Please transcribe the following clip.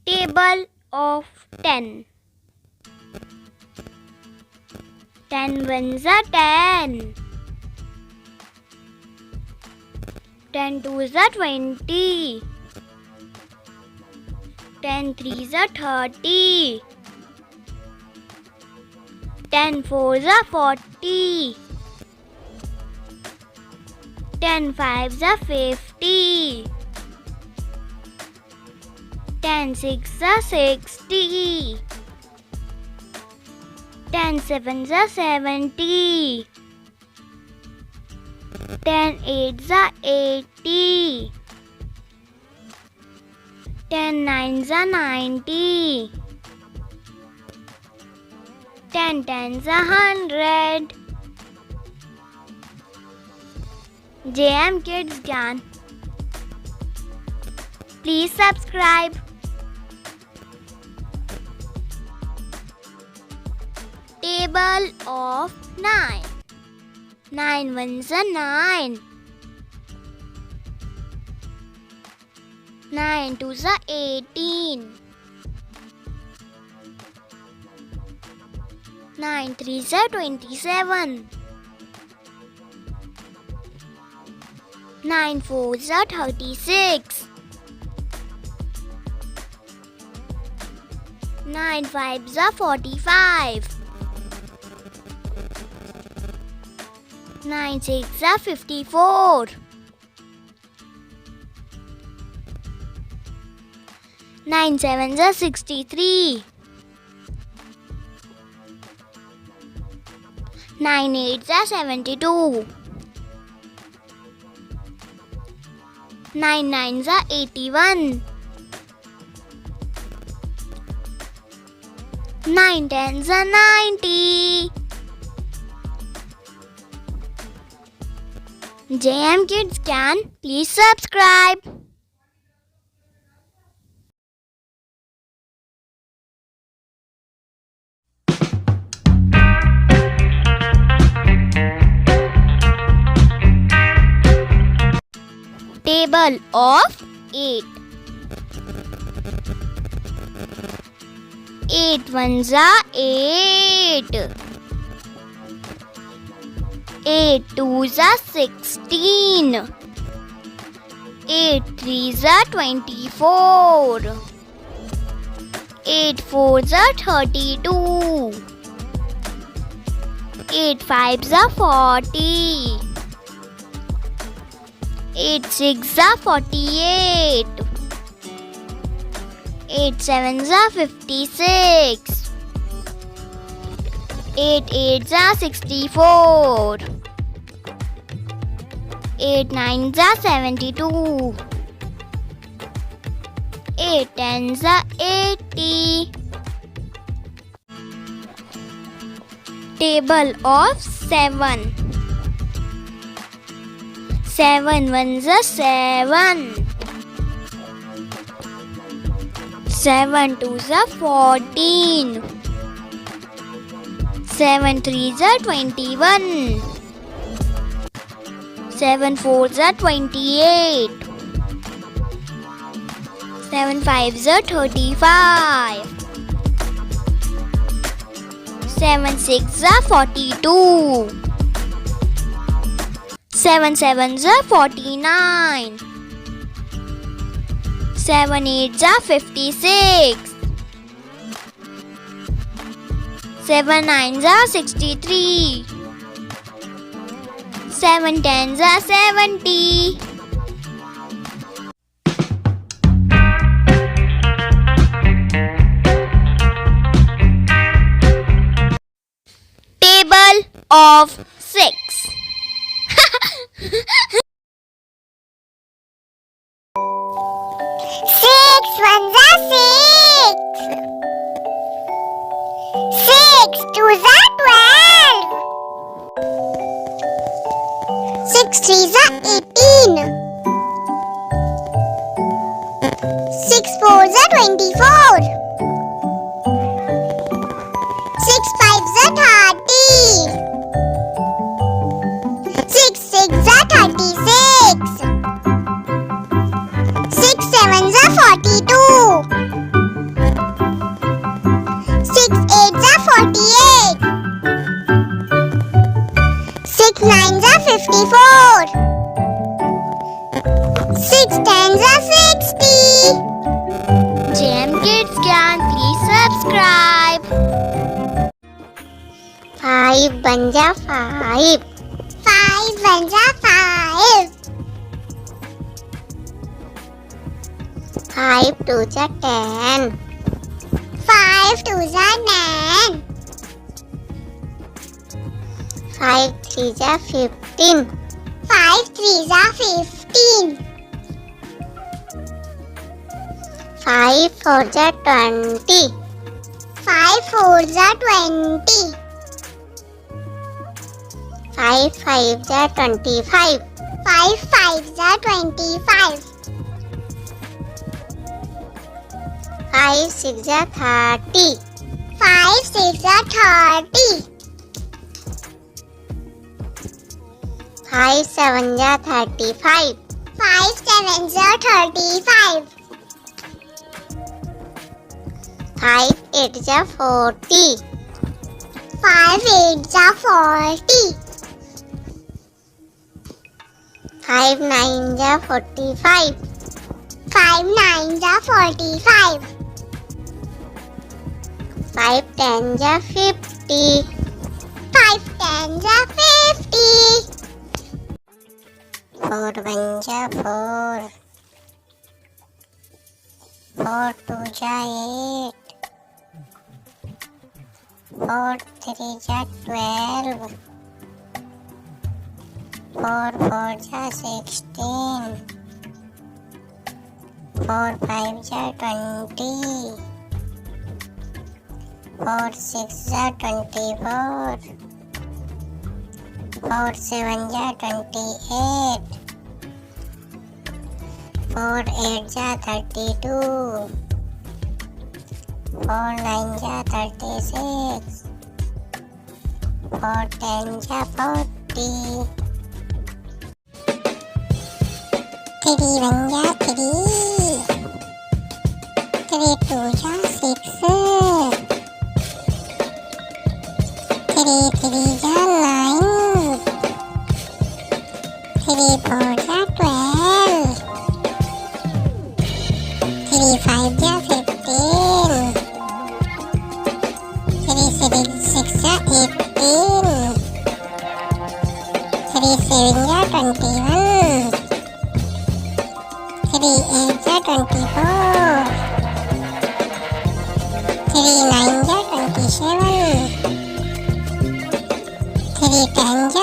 Table of 10. 10 ones are 10. 10 twos are 20. 10 threes are 30. 10 fours are 40. 10 fives are 50. 10 sixes are 60. 10 sevens are 70. 10 eights are 80. 10 nines are 90. 10 tens are 100. JM Kids Gyan. Please subscribe. Table of 9. 9 ones are 9. 9 twos are 18. 9 threes are 27. 9 fours are 36. 9 fives are 45. 9 sixes are 54. 9 sevens are 63. 9 eights are 72. 9 nines are 81. 9 tens are 90. JM Kids Can, please subscribe. Table of 8. 8 ones are 8. 8 twos are 16. 8 threes are 24. 8 fours are 32. 8 fives are 40. 8 sixes are 48. 8 sevens are 56. 8 eights are 64. 8 nines are 72. 8 tens are 80. Table of 7. 7 ones are 7. 7 twos are 14. 7 threes are 21. 7 fours are 28. 7 fives are 35. 7 sixes are 42. 7 sevens are 49. 7 eights are 56. 7 nines are 63. 7 tens are 70. Table of 6. 6 ones are 6. 6 twos are 12. 6 threes are 18. 6 fours are 24. 6 fives are 30. 6 sixes are 36. 6 sevens are 42. 5 1 जा 5. 5 1 जा 5. 5 2 जा 10. 5 2 जा 9. 5 3 जा 15. 5 3 जा 15. 5 4 जा 20. 5 4 जा 20. 5 5 जा 25. 5 5 जा 25. 5 6 जा 30. 5 6 जा 30. 5 7 जा 35. 5 7 जा 35. 5 8 जा 40. 5 8 जा 40. 5 9 जा 45. 5 9 जा 45. 5 10 जा 50. 5 10 जा 50. 4 1 जा 4. 4 2 जा 8. 4 3 जा 12. 4 4 जा 16. 4 5 जा 20. 4 6 जा 24. 4 7 जा 28. 4 8 जा 32. 4 9 जा 36. 4 10 जा 40. 3 1 जा 3. 3 2 जा 6. 3 3 जा 9. 3 4 जा 12. 3 5 जा 15. 3 6 जा 18. 3 7 जा 21. 3 8 जा 24. 3 9 जा 27. 3 10 जा